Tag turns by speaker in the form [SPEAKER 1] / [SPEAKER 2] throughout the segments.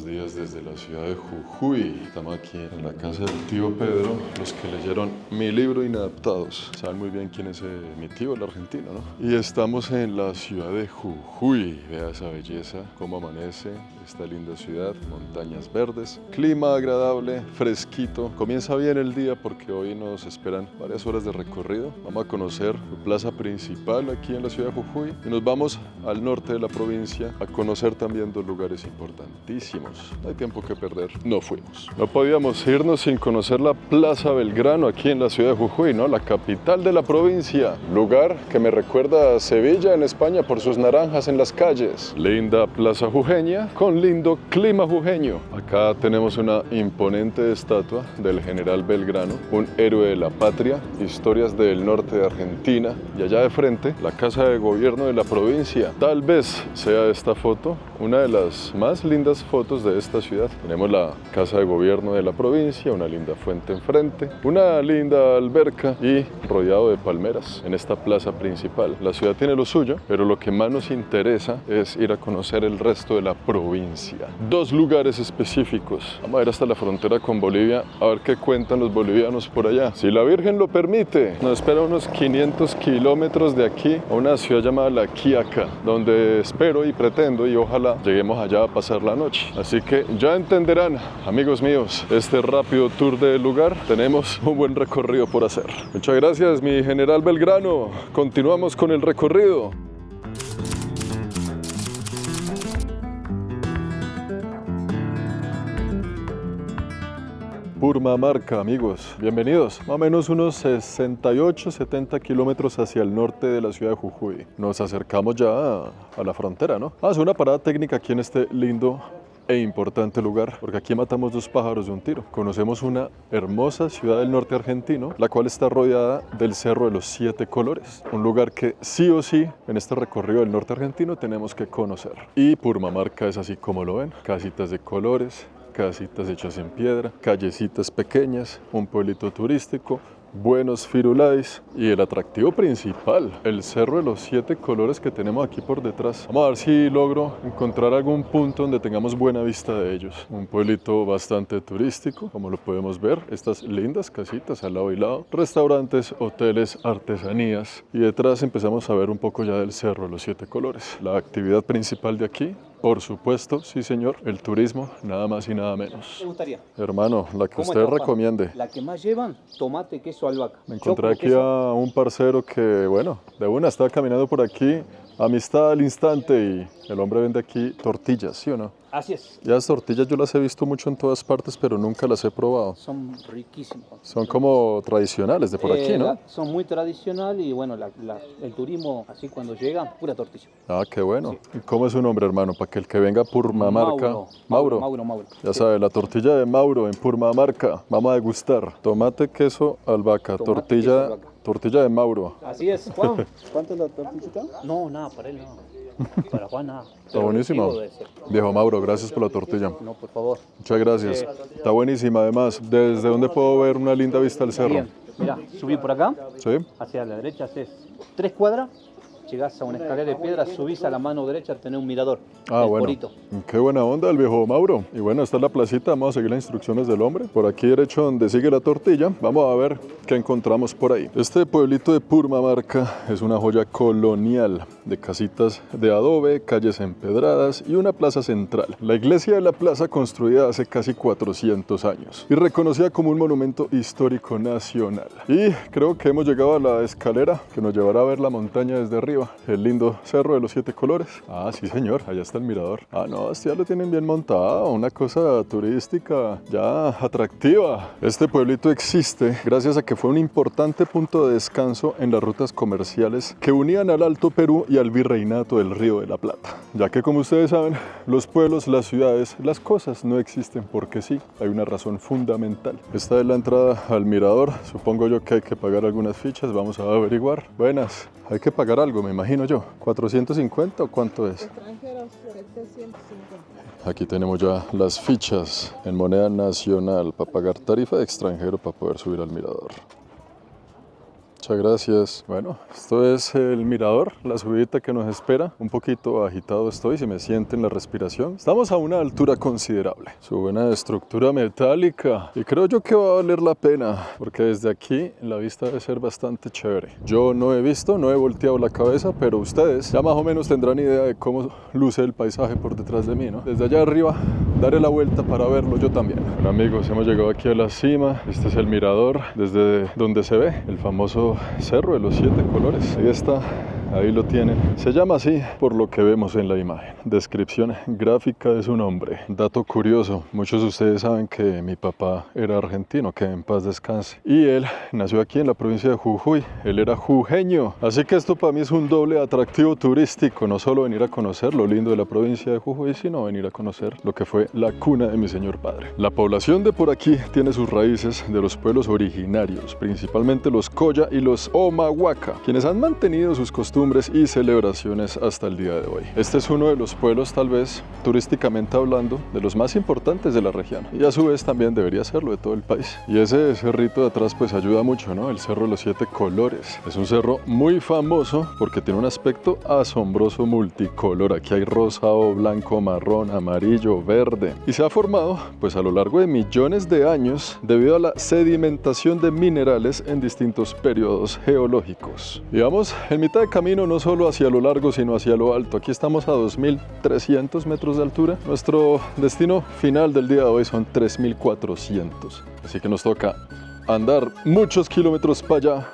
[SPEAKER 1] buenos días desde la ciudad de Jujuy. Estamos aquí en la casa del tío Pedro. Los que leyeron mi libro Inadaptados saben muy bien quién es mi tío, el argentino, ¿no? Y estamos en la ciudad de Jujuy. Vea esa belleza, cómo amanece esta linda ciudad, montañas verdes, clima agradable, fresquito. Comienza bien el día porque hoy nos esperan varias horas de recorrido. Vamos a conocer la plaza principal aquí en la ciudad de Jujuy y nos vamos al norte de la provincia a conocer también dos lugares importantísimos. No hay tiempo que perder, no fuimos. No podíamos irnos sin conocer la Plaza Belgrano aquí en la ciudad de Jujuy, ¿no? La capital de la provincia. Lugar que me recuerda a Sevilla en España por sus naranjas en las calles. Linda plaza jujeña con lindo clima jujeño. Acá tenemos una imponente estatua del general Belgrano, un héroe de la patria, historias del norte de Argentina, y allá de frente la casa de gobierno de la provincia. Tal vez sea esta foto una de las más lindas fotos de esta ciudad. Tenemos la casa de gobierno de la provincia, una linda fuente enfrente, una linda alberca y rodeado de palmeras en esta plaza principal. La ciudad tiene lo suyo, pero lo que más nos interesa es ir a conocer el resto de la provincia. Dos lugares específicos. Vamos a ir hasta la frontera con Bolivia a ver qué cuentan los bolivianos por allá. Si la Virgen lo permite, nos espera unos 500 kilómetros de aquí a una ciudad llamada La Quiaca, donde espero y pretendo y ojalá lleguemos allá a pasar la noche. Así que ya entenderán, amigos míos, este rápido tour del lugar. Tenemos un buen recorrido por hacer. Muchas gracias, mi general Belgrano. Continuamos con el recorrido. Purmamarca, amigos, bienvenidos. Más o menos unos 68-70 kilómetros hacia el norte de la ciudad de Jujuy. Nos acercamos ya a la frontera, ¿no? Vamos a hacer una parada técnica aquí en este lindo e importante lugar, porque aquí matamos dos pájaros de un tiro. Conocemos una hermosa ciudad del norte argentino, la cual está rodeada del Cerro de los Siete Colores, un lugar que sí o sí en este recorrido del norte argentino tenemos que conocer. Y Purmamarca es así como lo ven, casitas de colores, casitas hechas en piedra, callecitas pequeñas, un pueblito turístico, buenos firulais y el atractivo principal, el Cerro de los Siete Colores que tenemos aquí por detrás. Vamos a ver si logro encontrar algún punto donde tengamos buena vista de ellos. Un pueblito bastante turístico, como lo podemos ver, estas lindas casitas al lado y lado, restaurantes, hoteles, artesanías, y detrás empezamos a ver un poco ya del Cerro de los Siete Colores. La actividad principal de aquí, por supuesto, sí señor, el turismo, nada más y nada menos.
[SPEAKER 2] ¿Te gustaría?
[SPEAKER 1] Hermano, la que usted recomiende.
[SPEAKER 2] La que más llevan, tomate, queso, albahaca.
[SPEAKER 1] Me encontré aquí a un parcero que, bueno, de una estaba caminando por aquí, amistad al instante, y el hombre vende aquí tortillas, ¿sí o no?
[SPEAKER 2] Así es.
[SPEAKER 1] Ya las tortillas yo las he visto mucho en todas partes, pero nunca las he probado.
[SPEAKER 2] Son riquísimos.
[SPEAKER 1] Son como tradicionales de por aquí, ¿no?
[SPEAKER 2] Son muy tradicionales y bueno, el turismo así cuando llega, pura tortilla.
[SPEAKER 1] Ah, qué bueno. Sí. ¿Y cómo es su nombre, hermano? Para que el que venga a Purmamarca. Mauro. Ya sabe, la tortilla de Mauro en Purmamarca. Vamos a degustar. Tomate, queso, albahaca. Tortilla de Mauro.
[SPEAKER 2] Así es, Juan. ¿Cuánto es la tortillita? No, nada, para él no. Para Juan nada.
[SPEAKER 1] Está buenísima. Viejo Mauro, gracias por la tortilla.
[SPEAKER 2] No, por favor.
[SPEAKER 1] Muchas gracias. Está buenísima además. ¿Desde dónde puedo ver una linda vista al cerro?
[SPEAKER 2] Bien, mira, subí por acá.
[SPEAKER 1] Sí.
[SPEAKER 2] Hacia la derecha haces 3 cuadras. Llegás a una escalera de piedra, subís a la mano derecha, tenés un mirador.
[SPEAKER 1] Ah, bueno.
[SPEAKER 2] Porito.
[SPEAKER 1] Qué buena onda el viejo Mauro. Y bueno, esta es la placita, vamos a seguir las instrucciones del hombre. Por aquí derecho donde sigue la tortilla, vamos a ver qué encontramos por ahí. Este pueblito de Purmamarca es una joya colonial de casitas de adobe, calles empedradas y una plaza central. La iglesia de la plaza construida hace casi 400 años y reconocida como un monumento histórico nacional. Y creo que hemos llegado a la escalera que nos llevará a ver la montaña desde arriba. El lindo Cerro de los Siete Colores. Ah, sí señor, allá está el mirador. Ah, no, este ya lo tienen bien montado, una cosa turística ya atractiva. Este pueblito existe gracias a que fue un importante punto de descanso en las rutas comerciales que unían al Alto Perú y al Virreinato del Río de la Plata. Ya que, como ustedes saben, los pueblos, las ciudades, las cosas no existen porque sí, hay una razón fundamental. Esta es la entrada al mirador. Supongo yo que hay que pagar algunas fichas, vamos a averiguar. Buenas. Hay que pagar algo, me imagino yo. ¿450 o cuánto es?
[SPEAKER 3] Extranjeros, 750.
[SPEAKER 1] Aquí tenemos ya las fichas en moneda nacional para pagar tarifa de extranjero para poder subir al mirador. Muchas gracias. Bueno, esto es el mirador, la subidita que nos espera. Un poquito agitado estoy, si me sienten la respiración. Estamos a una altura considerable. Su buena estructura metálica. Y creo yo que va a valer la pena, porque desde aquí la vista debe ser bastante chévere. Yo no he visto, no he volteado la cabeza, pero ustedes ya más o menos tendrán idea de cómo luce el paisaje por detrás de mí, ¿no? Desde allá arriba daré la vuelta para verlo yo también. Bueno, amigos, hemos llegado aquí a la cima. Este es el mirador, desde donde se ve el famoso Cerro de los 7 colores. Ahí está, ahí lo tienen. Se llama así por lo que vemos en la imagen. Descripción gráfica de su nombre. Dato curioso, muchos de ustedes saben que mi papá era argentino, que en paz descanse. Y él nació aquí en la provincia de Jujuy. Él era jujeño. Así que esto para mí es un doble atractivo turístico. No solo venir a conocer lo lindo de la provincia de Jujuy, sino venir a conocer lo que fue la cuna de mi señor padre. La población de por aquí tiene sus raíces de los pueblos originarios, principalmente los Coya y los Omahuaca, quienes han mantenido sus costumbres y celebraciones hasta el día de hoy. Este es uno de los pueblos, tal vez turísticamente hablando, de los más importantes de la región, y a su vez también debería serlo de todo el país. Y ese cerrito de atrás pues ayuda mucho, ¿no? El Cerro de los 7 colores. Es un cerro muy famoso porque tiene un aspecto asombroso multicolor. Aquí hay rosado, blanco, marrón, amarillo, verde, y se ha formado pues a lo largo de millones de años debido a la sedimentación de minerales en distintos periodos geológicos. Y vamos en mitad de camino, no solo hacia lo largo sino hacia lo alto. Aquí estamos a 2.300 metros de altura. Nuestro destino final del día de hoy son 3.400, así que nos toca andar muchos kilómetros para allá,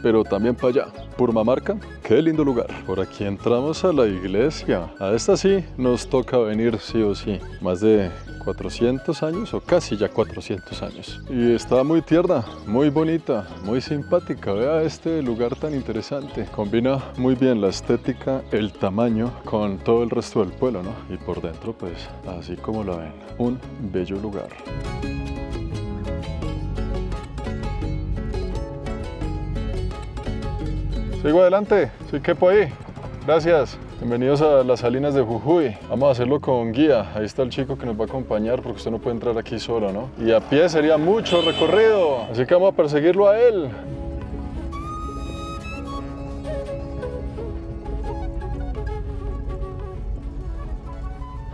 [SPEAKER 1] pero también para allá. Purmamarca, qué lindo lugar. Por aquí entramos a la iglesia. A esta sí nos toca venir sí o sí. Más de 400 años o casi ya 400 años. Y está muy tierna, muy bonita, muy simpática. Vea este lugar tan interesante. Combina muy bien la estética, el tamaño con todo el resto del pueblo, ¿no? Y por dentro pues así como la ven, un bello lugar. Sigo adelante, sí quepo ahí. Gracias. Bienvenidos a las Salinas de Jujuy. Vamos a hacerlo con guía. Ahí está el chico que nos va a acompañar porque usted no puede entrar aquí solo, ¿no? Y a pie sería mucho recorrido. Así que vamos a perseguirlo a él.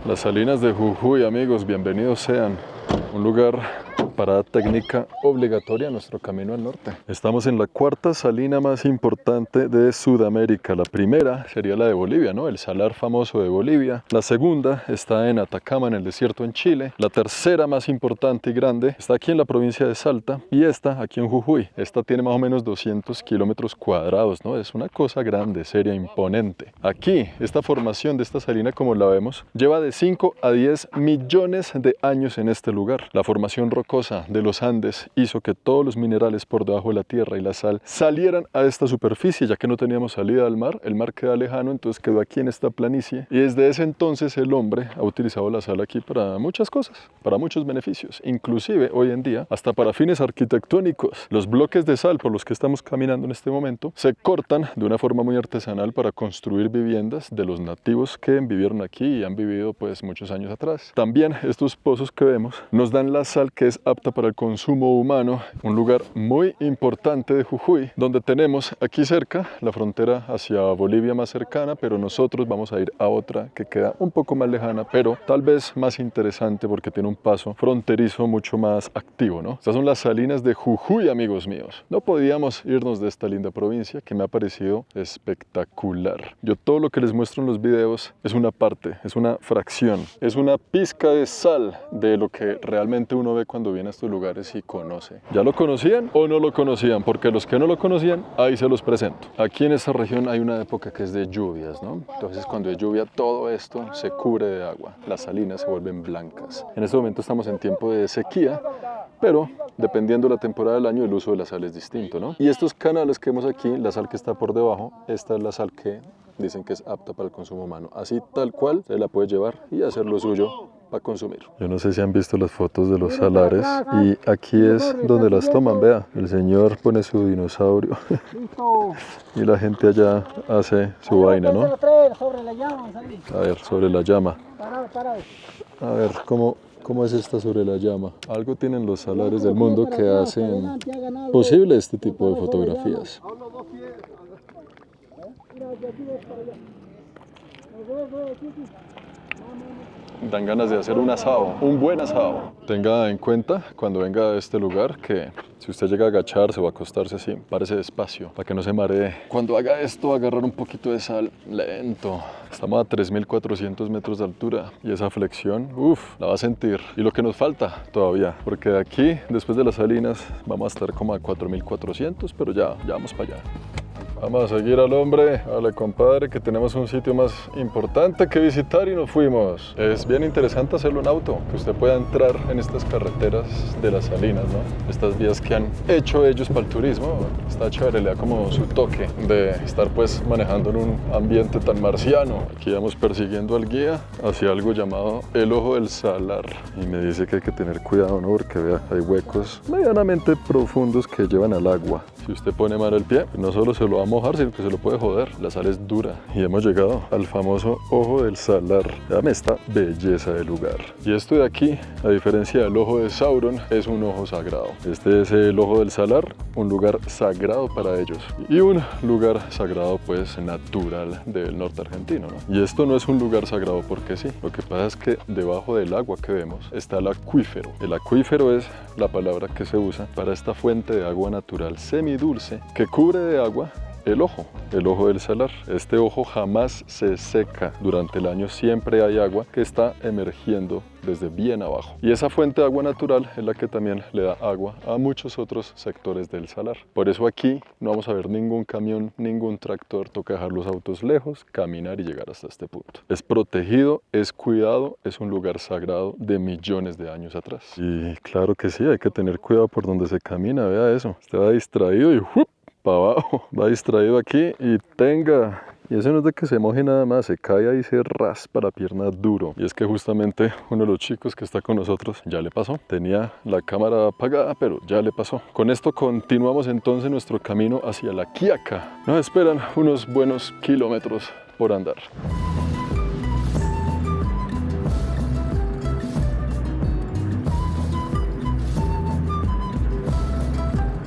[SPEAKER 1] Las Salinas de Jujuy, amigos, bienvenidos sean. Un lugar, parada técnica obligatoria en nuestro camino al norte. Estamos en la cuarta salina más importante de Sudamérica. La primera sería la de Bolivia, ¿no? El salar famoso de Bolivia. La segunda está en Atacama, en el desierto en Chile. La tercera más importante y grande está aquí en la provincia de Salta. Y esta aquí en Jujuy. Esta tiene más o menos 200 kilómetros cuadrados, ¿no? Es una cosa grande, seria, imponente. Aquí, esta formación de esta salina, como la vemos, lleva de 5 a 10 millones de años en este lugar. La formación rocosa de los Andes hizo que todos los minerales por debajo de la tierra y la sal salieran a esta superficie, ya que no teníamos salida al mar. El mar queda lejano, entonces quedó aquí en esta planicie, y desde ese entonces el hombre ha utilizado la sal aquí para muchas cosas, para muchos beneficios, inclusive hoy en día hasta para fines arquitectónicos. Los bloques de sal por los que estamos caminando en este momento se cortan de una forma muy artesanal para construir viviendas de los nativos que vivieron aquí y han vivido pues muchos años atrás. También estos pozos que vemos nos dan la sal que es apta para el consumo humano. Un lugar muy importante de Jujuy, donde tenemos aquí cerca la frontera hacia Bolivia más cercana, pero nosotros vamos a ir a otra que queda un poco más lejana, pero tal vez más interesante porque tiene un paso fronterizo mucho más activo, ¿no? Estas son las Salinas de Jujuy, amigos míos. No podíamos irnos de esta linda provincia que me ha parecido espectacular. Yo todo lo que les muestro en los videos es una parte, es una fracción, es una pizca de sal de lo que realmente uno ve cuando viene a estos lugares y conoce. ¿Ya lo conocían o no lo conocían? Porque los que no lo conocían, ahí se los presento. Aquí en esta región hay una época que es de lluvias, ¿no? Entonces cuando hay lluvia todo esto se cubre de agua. Las salinas se vuelven blancas. En este momento estamos en tiempo de sequía, pero dependiendo de la temporada del año el uso de la sal es distinto, ¿no? Y estos canales que vemos aquí, la sal que está por debajo, esta es la sal que dicen que es apta para el consumo humano. Así tal cual se la puede llevar y hacer lo suyo para consumir. Yo no sé si han visto las fotos de los salares y aquí es donde las toman, vea, el señor pone su dinosaurio y la gente allá hace su vaina, ¿no? A ver, sobre la llama. A ver, ¿cómo es esta sobre la llama? Algo tienen los salares del mundo que hacen posible este tipo de fotografías. Dan ganas de hacer un asado, un buen asado. Tenga en cuenta cuando venga a este lugar que si usted llega a agacharse o a acostarse así, párese despacio para que no se maree. Cuando haga esto, agarrar un poquito de sal lento. Estamos a 3.400 metros de altura y esa flexión, la va a sentir. Y lo que nos falta todavía, porque de aquí, después de las salinas, vamos a estar como a 4.400, pero ya vamos para allá. Vamos a seguir al hombre. Dale, compadre, que tenemos un sitio más importante que visitar y nos fuimos. Es bien interesante hacerlo en auto, que usted pueda entrar en estas carreteras de las salinas, ¿no? Estas vías que han hecho ellos para el turismo. Está chévere, le da como su toque de estar pues manejando en un ambiente tan marciano. Aquí vamos persiguiendo al guía hacia algo llamado el Ojo del Salar. Y me dice que hay que tener cuidado, ¿no? Porque vea, hay huecos medianamente profundos que llevan al agua. Si usted pone mal el pie, no solo se lo va a mojar, sino que se lo puede joder. La sal es dura. Y hemos llegado al famoso Ojo del Salar. Dame esta belleza de lugar. Y esto de aquí, a diferencia del Ojo de Sauron, es un ojo sagrado. Este es el Ojo del Salar, un lugar sagrado para ellos. Y un lugar sagrado, pues, natural del norte argentino, ¿no? Y esto no es un lugar sagrado porque sí. Lo que pasa es que debajo del agua que vemos está el acuífero. El acuífero es la palabra que se usa para esta fuente de agua natural semidulce que cubre de agua el ojo del salar. Este ojo jamás se seca. Durante el año siempre hay agua que está emergiendo desde bien abajo. Y esa fuente de agua natural es la que también le da agua a muchos otros sectores del salar. Por eso aquí no vamos a ver ningún camión, ningún tractor. Toca dejar los autos lejos, caminar y llegar hasta este punto. Es protegido, es cuidado, es un lugar sagrado de millones de años atrás. Y claro que sí, hay que tener cuidado por donde se camina. Vea eso. Usted va distraído y para abajo, va distraído aquí y tenga. Y eso no es de que se moje nada más, se cae ahí y se raspa la pierna duro. Y es que justamente uno de los chicos que está con nosotros ya le pasó. Tenía la cámara apagada, pero ya le pasó. Con esto continuamos entonces nuestro camino hacia La Quiaca. Nos esperan unos buenos kilómetros por andar.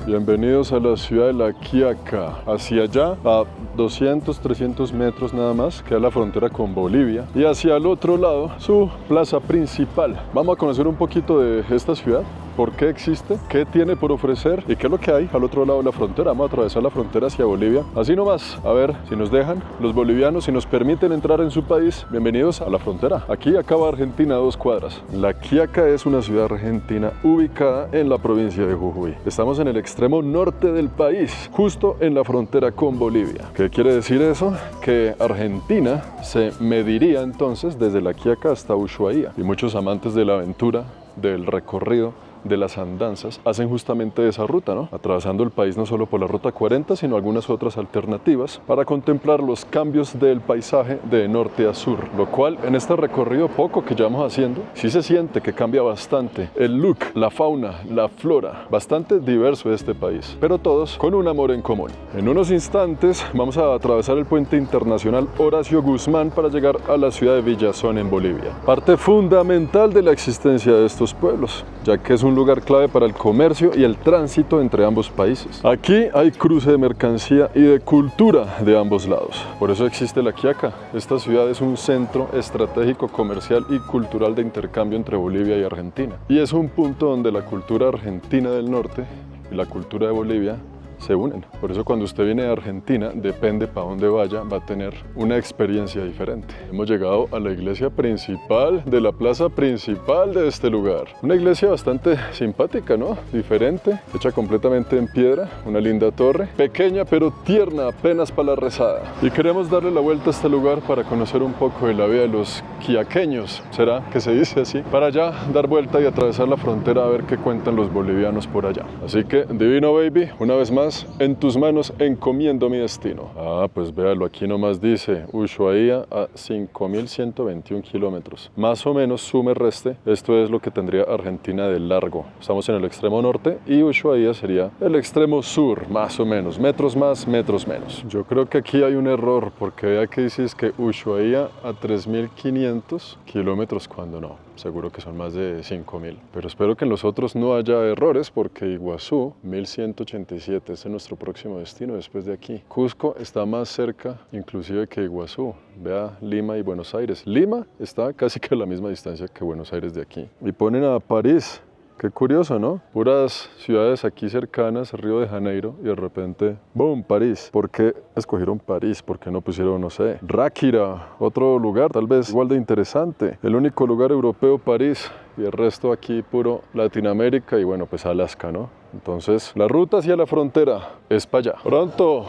[SPEAKER 1] Bienvenidos a la ciudad de La Quiaca. Hacia allá, a 200, 300 metros nada más, queda la frontera con Bolivia. Y hacia el otro lado, su plaza principal. Vamos a conocer un poquito de esta ciudad. ¿Por qué existe? ¿Qué tiene por ofrecer? ¿Y qué es lo que hay al otro lado de la frontera? Vamos a atravesar la frontera hacia Bolivia. Así nomás. A ver si nos dejan los bolivianos, si nos permiten entrar en su país. Bienvenidos a la frontera. Aquí acaba Argentina a 2 cuadras. La Quiaca es una ciudad argentina ubicada en la provincia de Jujuy. Estamos en el extremo norte del país, justo en la frontera con Bolivia. ¿Qué quiere decir eso? Que Argentina se mediría entonces desde La Quiaca hasta Ushuaia. Y muchos amantes de la aventura, del recorrido, de las andanzas, hacen justamente esa ruta, ¿no? Atravesando el país no solo por la ruta 40, sino algunas otras alternativas para contemplar los cambios del paisaje de norte a sur, lo cual en este recorrido poco que llevamos haciendo, sí se siente que cambia bastante el look, la fauna, la flora, bastante diverso de este país, pero todos con un amor en común. En unos instantes vamos a atravesar el puente internacional Horacio Guzmán para llegar a la ciudad de Villazón en Bolivia, parte fundamental de la existencia de estos pueblos, ya que es un lugar clave para el comercio y el tránsito entre ambos países. Aquí hay cruce de mercancía y de cultura de ambos lados. Por eso existe La Quiaca. Esta ciudad es un centro estratégico comercial y cultural de intercambio entre Bolivia y Argentina. Y es un punto donde la cultura argentina del norte y la cultura de Bolivia se unen. Por eso cuando usted viene de Argentina, depende para dónde vaya, va a tener una experiencia diferente. Hemos llegado a la iglesia principal de la plaza principal de este lugar. Una iglesia bastante simpática, ¿no? Diferente, hecha completamente en piedra, una linda torre, pequeña pero tierna apenas para la rezada. Y queremos darle la vuelta a este lugar para conocer un poco de la vida de los quiaqueños, ¿será que se dice así? Para allá dar vuelta y atravesar la frontera a ver qué cuentan los bolivianos por allá. Así que, Divino Baby, una vez más, en tus manos encomiendo mi destino. Ah, pues véalo, aquí nomás dice Ushuaia a 5.121 kilómetros. Más o menos sume reste, esto es lo que tendría Argentina de largo. Estamos en el extremo norte y Ushuaia sería el extremo sur, más o menos. Metros más, metros menos. Yo creo que aquí hay un error, porque vea que dices que Ushuaia a 3.500 kilómetros cuando no. seguro que son más de 5.000. Pero espero que en los otros no haya errores porque Iguazú, 1187, este es nuestro próximo destino después de aquí. Cusco está más cerca inclusive que Iguazú. Vea Lima y Buenos Aires. Lima está casi que a la misma distancia que Buenos Aires de aquí. Y ponen a París. Qué curioso, ¿no? Puras ciudades aquí cercanas, Río de Janeiro, y de repente, ¡boom!, París. ¿Por qué escogieron París? ¿Por qué no pusieron, no sé, Ráquira, otro lugar tal vez igual de interesante? El único lugar europeo, París, y el resto aquí puro Latinoamérica y bueno, pues Alaska, ¿no? Entonces, la ruta hacia la frontera es para allá. Pronto.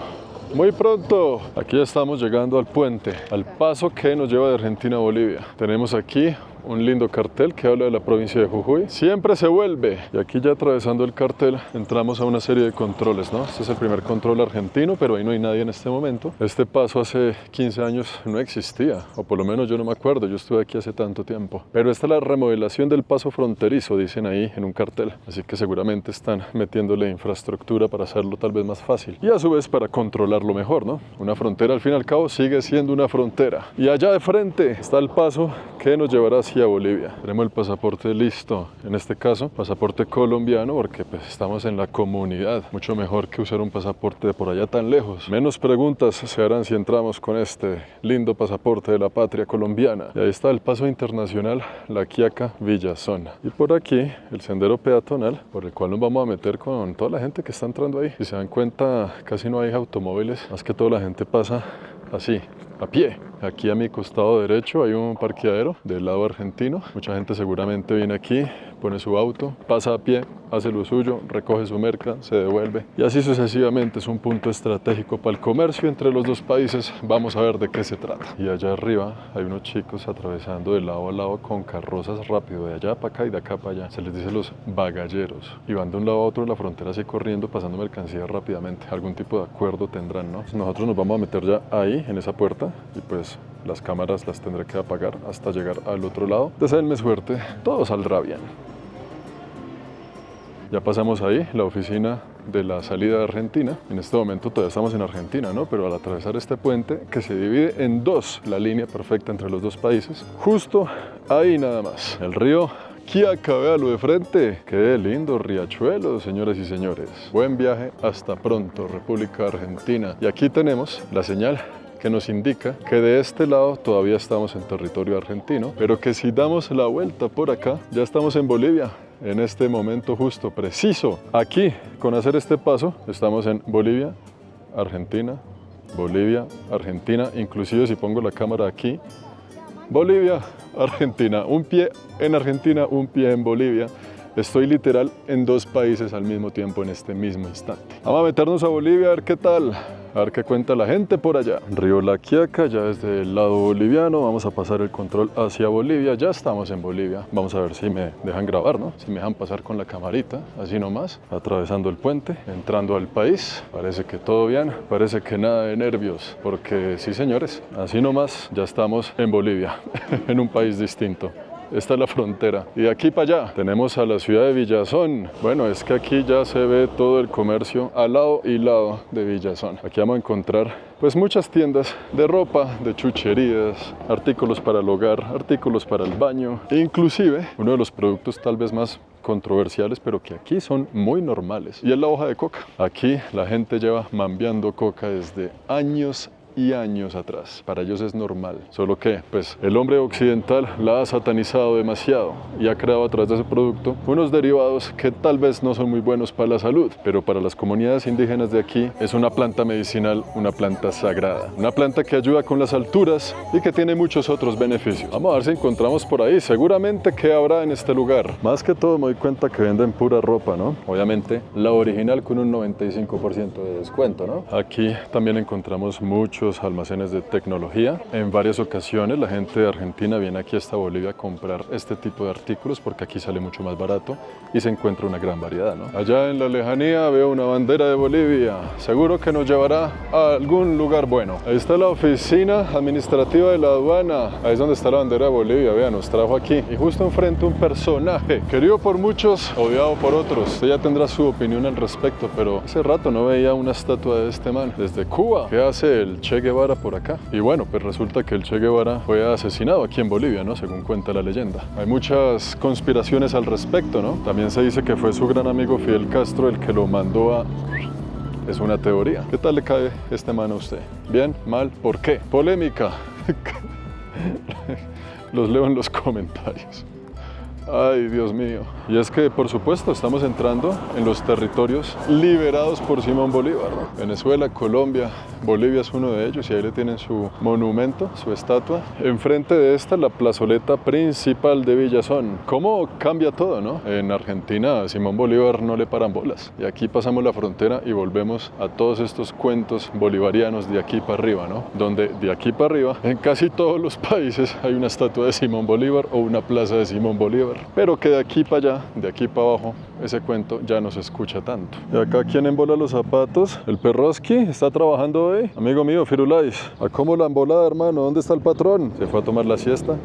[SPEAKER 1] Muy pronto, aquí ya estamos llegando al puente, al paso que nos lleva de Argentina a Bolivia. Tenemos aquí un lindo cartel que habla de la provincia de Jujuy. Siempre se vuelve. Y aquí ya atravesando el cartel entramos a una serie de controles, ¿no? Este es el primer control argentino, pero ahí no hay nadie en este momento. Este paso hace 15 años no existía, o por lo menos yo no me acuerdo, yo estuve aquí hace tanto tiempo. Pero esta es la remodelación del paso fronterizo, dicen ahí en un cartel. Así que seguramente están metiéndole infraestructura para hacerlo tal vez más fácil. Y a su vez para controlarlo mejor, ¿no? Una frontera al fin y al cabo sigue siendo una frontera. Y allá de frente está el paso que nos llevará hacia Bolivia. Tenemos el pasaporte listo, en este caso pasaporte colombiano, porque pues estamos en la comunidad, mucho mejor que usar un pasaporte de por allá tan lejos. Menos preguntas se harán si entramos con este lindo pasaporte de la patria colombiana. Y ahí está el paso internacional La Quiaca Villazón. Y por aquí el sendero peatonal, por el cual nos vamos a meter con toda la gente que está entrando ahí. Si se dan cuenta, casi no hay automóviles, más que toda la gente pasa así, a pie. Aquí a mi costado derecho hay un parqueadero del lado argentino. Mucha gente seguramente viene aquí, pone su auto, pasa a pie, hace lo suyo, recoge su merca, se devuelve. Y así sucesivamente es un punto estratégico para el comercio entre los dos países. Vamos a ver de qué se trata. Y allá arriba hay unos chicos atravesando de lado a lado con carrozas rápido, de allá para acá y de acá para allá. Se les dice los bagalleros. Y van de un lado a otro de la frontera así corriendo, pasando mercancía rápidamente. Algún tipo de acuerdo tendrán, ¿no? Nosotros nos vamos a meter ya ahí, en esa puerta, y pues las cámaras las tendré que apagar hasta llegar al otro lado. Deseenme suerte, todo saldrá bien. Ya pasamos ahí, la oficina de la salida de Argentina. En este momento todavía estamos en Argentina, ¿no? Pero al atravesar este puente, que se divide en dos, la línea perfecta entre los dos países, justo ahí nada más. El río Quiaca, véalo de frente. Qué lindo riachuelo, señoras y señores. Buen viaje, hasta pronto, República Argentina. Y aquí tenemos la señal que nos indica que de este lado todavía estamos en territorio argentino, pero que si damos la vuelta por acá, ya estamos en Bolivia. En este momento justo, preciso, aquí, con hacer este paso, estamos en Bolivia, Argentina, Bolivia, Argentina, inclusive si pongo la cámara aquí, Bolivia, Argentina, un pie en Argentina, un pie en Bolivia. Estoy literal en dos países al mismo tiempo en este mismo instante. Vamos a meternos a Bolivia a ver qué tal, a ver qué cuenta la gente por allá. Río La Quiaca, ya desde el lado boliviano, vamos a pasar el control hacia Bolivia. Ya estamos en Bolivia. Vamos a ver si me dejan grabar, ¿no? Si me dejan pasar con la camarita, así nomás, atravesando el puente, entrando al país. Parece que todo bien, parece que nada de nervios, porque sí, señores, así nomás ya estamos en Bolivia, en un país distinto. Esta es la frontera. Y de aquí para allá tenemos a la ciudad de Villazón. Bueno, es que aquí ya se ve todo el comercio al lado y lado de Villazón. Aquí vamos a encontrar pues muchas tiendas de ropa, de chucherías, artículos para el hogar, artículos para el baño. E inclusive uno de los productos tal vez más controversiales, pero que aquí son muy normales, y es la hoja de coca. Aquí la gente lleva mambeando coca desde años y años atrás. Para ellos es normal. Solo que, pues, el hombre occidental la ha satanizado demasiado y ha creado a través de ese producto unos derivados que tal vez no son muy buenos para la salud, pero para las comunidades indígenas de aquí es una planta medicinal, una planta sagrada, una planta que ayuda con las alturas y que tiene muchos otros beneficios. Vamos a ver si encontramos por ahí. Seguramente que habrá en este lugar. Más que todo me doy cuenta que venden pura ropa, ¿no? Obviamente la original con un 95% de descuento, ¿no? Aquí también encontramos muchos almacenes de tecnología. En varias ocasiones la gente de Argentina viene aquí hasta Bolivia a comprar este tipo de artículos porque aquí sale mucho más barato y se encuentra una gran variedad, ¿no? Allá en la lejanía veo una bandera de Bolivia. Seguro que nos llevará a algún lugar bueno. Ahí está la oficina administrativa de la aduana. Ahí es donde está la bandera de Bolivia. Vean, nos trajo aquí. Y justo enfrente un personaje querido por muchos, odiado por otros. Usted ya tendrá su opinión al respecto, pero hace rato no veía una estatua de este man. Desde Cuba. ¿Qué hace el Che Che Guevara por acá. Y bueno, pues resulta que el Che Guevara fue asesinado aquí en Bolivia, ¿no? Según cuenta la leyenda. Hay muchas conspiraciones al respecto, ¿no? También se dice que fue su gran amigo Fidel Castro el que lo mandó a... Es una teoría. ¿Qué tal le cae este man a usted? ¿Bien? ¿Mal? ¿Por qué? Polémica. Los leo en los comentarios. Ay, Dios mío. Y es que, por supuesto, estamos entrando en los territorios liberados por Simón Bolívar, ¿no? Venezuela, Colombia, Bolivia es uno de ellos y ahí le tienen su monumento, su estatua. Enfrente de esta, la plazoleta principal de Villazón. ¿Cómo cambia todo, no? En Argentina a Simón Bolívar no le paran bolas. Y aquí pasamos la frontera y volvemos a todos estos cuentos bolivarianos de aquí para arriba, ¿no? Donde de aquí para arriba, en casi todos los países hay una estatua de Simón Bolívar o una plaza de Simón Bolívar. Pero que de aquí para allá, de aquí para abajo, ese cuento ya no se escucha tanto. Y acá, ¿quién embola los zapatos? El Perroski está trabajando hoy. Amigo mío, Firulais, ¿a cómo la embolada, hermano? ¿Dónde está el patrón? ¿Se fue a tomar la siesta?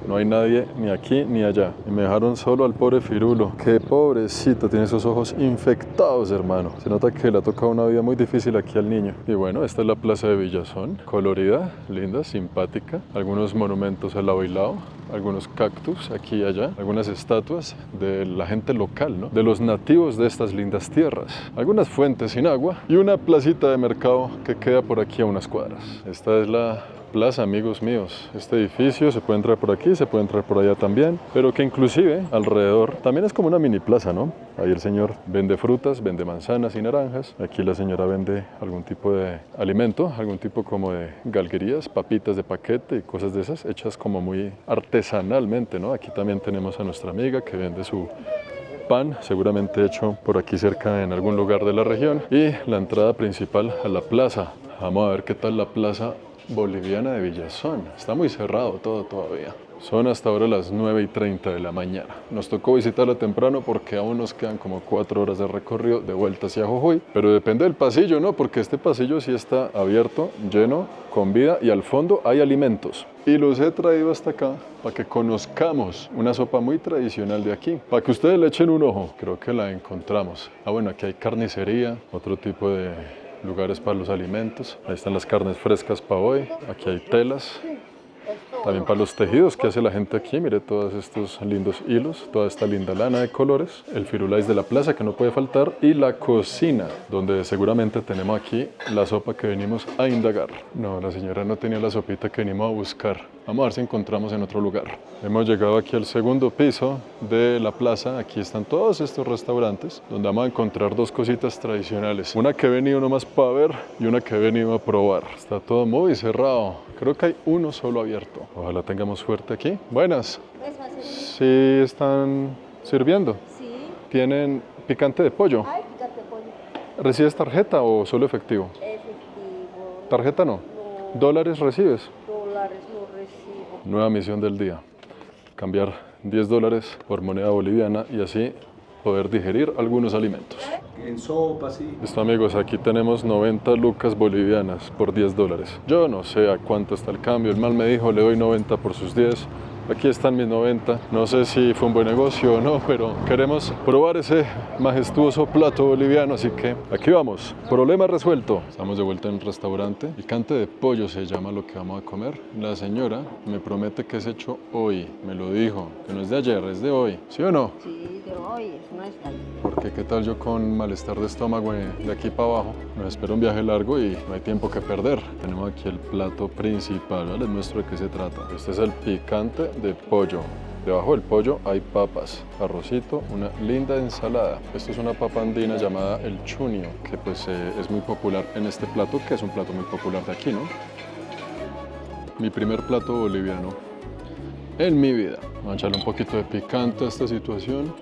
[SPEAKER 1] No hay nadie ni aquí ni allá. Y me dejaron solo al pobre Firulo. Qué pobrecito, tiene esos ojos infectados, hermano. Se nota que le ha tocado una vida muy difícil aquí al niño. Y bueno, esta es la plaza de Villazón. Colorida, linda, simpática. Algunos monumentos al lado y lado. Algunos cactus aquí y allá, algunas estatuas de la gente local, ¿no? De los nativos de estas lindas tierras, algunas fuentes sin agua y una placita de mercado que queda por aquí a unas cuadras. Esta es la plaza, amigos míos. Este edificio se puede entrar por aquí, se puede entrar por allá también, pero que inclusive alrededor también es como una mini plaza, ¿no? Ahí el señor vende frutas, vende manzanas y naranjas. Aquí la señora vende algún tipo de alimento, algún tipo como de galguerías, papitas de paquete y cosas de esas, hechas como muy artesanalmente, ¿no? Aquí también tenemos a nuestra amiga que vende su pan, seguramente hecho por aquí cerca en algún lugar de la región. Y la entrada principal a la plaza. Vamos a ver qué tal la plaza boliviana de Villazón. Está muy cerrado todo todavía. Son hasta ahora las 9:30 de la mañana. Nos tocó visitarla temprano porque aún nos quedan como 4 horas de recorrido de vuelta hacia Jujuy. Pero depende del pasillo, ¿no? Porque este pasillo sí está abierto, lleno, con vida y al fondo hay alimentos. Y los he traído hasta acá para que conozcamos una sopa muy tradicional de aquí. Para que ustedes le echen un ojo. Creo que la encontramos. Ah, bueno, aquí hay carnicería, otro tipo de lugares para los alimentos. Ahí están las carnes frescas para hoy. Aquí hay telas. También para los tejidos que hace la gente aquí. Mire todos estos lindos hilos, toda esta linda lana de colores. El Firulais de la plaza que no puede faltar. Y la cocina, donde seguramente tenemos aquí la sopa que venimos a indagar. No, la señora no tenía la sopita que venimos a buscar. Vamos a ver si encontramos en otro lugar. Hemos llegado aquí al segundo piso de la plaza. Aquí están todos estos restaurantes donde vamos a encontrar dos cositas tradicionales. Una que he venido nomás para ver y una que he venido a probar. Está todo muy cerrado. Creo que hay uno solo abierto. Ojalá tengamos suerte aquí. Buenas. Sí, están sirviendo.
[SPEAKER 4] Sí.
[SPEAKER 1] ¿Tienen picante de pollo?
[SPEAKER 4] Ay, picante de pollo.
[SPEAKER 1] ¿Recibes tarjeta o solo efectivo?
[SPEAKER 4] Efectivo.
[SPEAKER 1] ¿Tarjeta no?
[SPEAKER 4] No.
[SPEAKER 1] ¿Dólares recibes?
[SPEAKER 4] Dólares no recibo.
[SPEAKER 1] Nueva misión del día. Cambiar $10 por moneda boliviana y así poder digerir algunos alimentos.
[SPEAKER 5] En sopa, sí.
[SPEAKER 1] Listo, amigos, aquí tenemos 90 lucas bolivianas por $10. Yo no sé a cuánto está el cambio. El man me dijo, le doy 90 por sus 10. Aquí están mis 90. No sé si fue un buen negocio o no, pero queremos probar ese majestuoso plato boliviano, así que aquí vamos. Problema resuelto. Estamos de vuelta en el restaurante. Picante de pollo se llama lo que vamos a comer. La señora me promete que es hecho hoy. Me lo dijo, que no es de ayer, es de hoy. ¿Sí o no?
[SPEAKER 4] Sí, de hoy, no está bien.
[SPEAKER 1] Porque qué tal yo con malestar de estómago de aquí para abajo. Nos espera un viaje largo y no hay tiempo que perder. Tenemos aquí el plato principal, ¿no? Les muestro de qué se trata. Este es el picante de pollo. Debajo del pollo hay papas, arrocito, una linda ensalada. Esto es una papa andina llamada el chunio, que pues es muy popular en este plato, que es un plato muy popular de aquí, ¿no? Mi primer plato boliviano en mi vida. Vamos a echarle un poquito de picante a esta situación.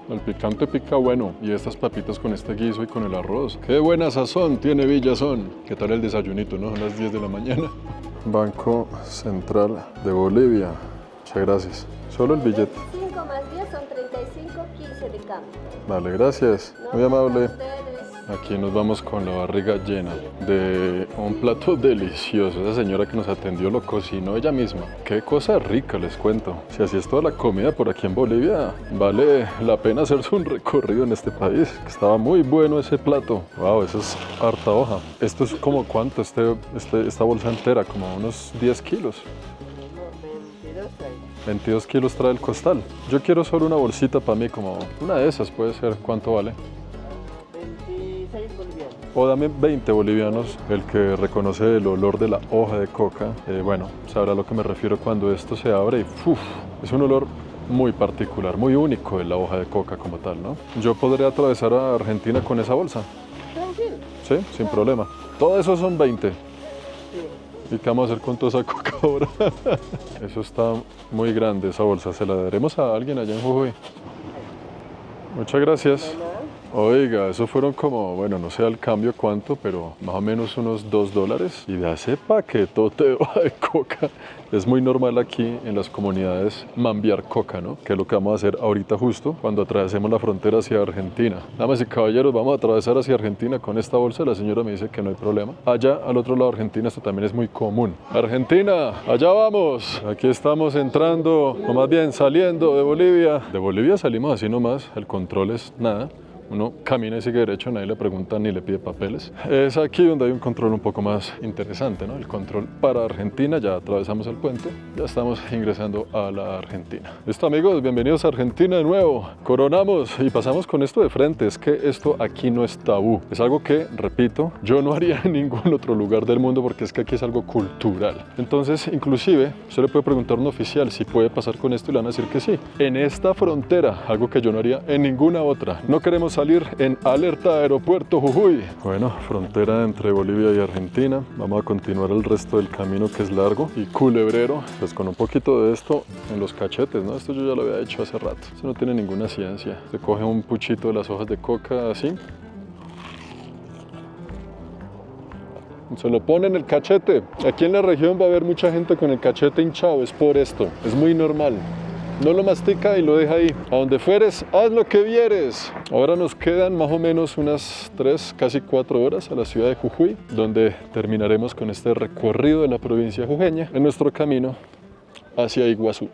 [SPEAKER 1] El picante pica bueno y estas papitas con este guiso y con el arroz. ¡Qué buena sazón tiene Villazón! ¿Qué tal el desayunito, no? Son las 10 de la mañana. Banco Central de Bolivia. Muchas gracias. Solo el billete.
[SPEAKER 4] 5 más 10 son 35, 15 de cambio.
[SPEAKER 1] Vale, gracias.
[SPEAKER 4] No,
[SPEAKER 1] Muy amable.
[SPEAKER 4] ustedes.
[SPEAKER 1] Aquí nos vamos con la barriga llena de un plato delicioso. Esa señora que nos atendió lo cocinó ella misma. Qué cosa rica, les cuento. Si así es toda la comida por aquí en Bolivia, vale la pena hacerse un recorrido en este país. Estaba muy bueno ese plato. Wow, eso es harta hoja. Esto es como cuánto, esta bolsa entera, como unos 10 kilos. 22 kilos trae el costal. Yo quiero solo una bolsita para mí, como una de esas puede ser. ¿Cuánto vale?
[SPEAKER 4] 26 bolivianos.
[SPEAKER 1] O dame 20 bolivianos. El que reconoce el olor de la hoja de coca, bueno, sabrá a lo que me refiero cuando esto se abre y ¡uf! Es un olor muy particular, muy único de la hoja de coca como tal, ¿no? Yo podría atravesar a Argentina con esa bolsa.
[SPEAKER 4] Tranquilo.
[SPEAKER 1] Sí, sin problema. Todo eso son 20.
[SPEAKER 4] Sí.
[SPEAKER 1] ¿Y qué vamos a hacer con toda esa coca ahora? Eso está muy grande, esa bolsa. Se la daremos a alguien allá en Jujuy. Muchas gracias. Oiga, eso fueron como, bueno, no sé al cambio cuánto, pero más o menos unos $2. Y de ese paquetote de hoja de coca. Es muy normal aquí en las comunidades mambiar coca, ¿no? Que es lo que vamos a hacer ahorita justo cuando atravesemos la frontera hacia Argentina. Damas y caballeros, vamos a atravesar hacia Argentina con esta bolsa. La señora me dice que no hay problema. Allá, al otro lado de Argentina, esto también es muy común. Argentina, allá vamos. Aquí estamos entrando, o más bien saliendo de Bolivia. De Bolivia salimos así nomás, el control es nada. Uno camina y sigue derecho, nadie le pregunta ni le pide papeles. Es aquí donde hay un control un poco más interesante, ¿no? El control para Argentina, ya atravesamos el puente, ya estamos ingresando a la Argentina. Listo amigos, bienvenidos a Argentina de nuevo. Coronamos y pasamos con esto de frente, es que esto aquí no es tabú. Es algo que, repito, yo no haría en ningún otro lugar del mundo porque es que aquí es algo cultural. Entonces, inclusive, usted le puede preguntar a un oficial si puede pasar con esto y le van a decir que sí. En esta frontera, algo que yo no haría en ninguna otra. No queremos salir en alerta aeropuerto Jujuy. Bueno, frontera entre Bolivia y Argentina. Vamos a continuar el resto del camino que es largo y culebrero. Pues con un poquito de esto en los cachetes, ¿no? Esto yo ya lo había hecho hace rato. Eso no tiene ninguna ciencia. Se coge un puchito de las hojas de coca así. Se lo pone en el cachete. Aquí en la región va a haber mucha gente con el cachete hinchado. Es por esto. Es muy normal. No lo mastica y lo deja ahí. A donde fueres, haz lo que vieres. Ahora nos quedan más o menos unas 3, casi 4 horas a la ciudad de Jujuy, donde terminaremos con este recorrido de la provincia jujeña en nuestro camino hacia Iguazú.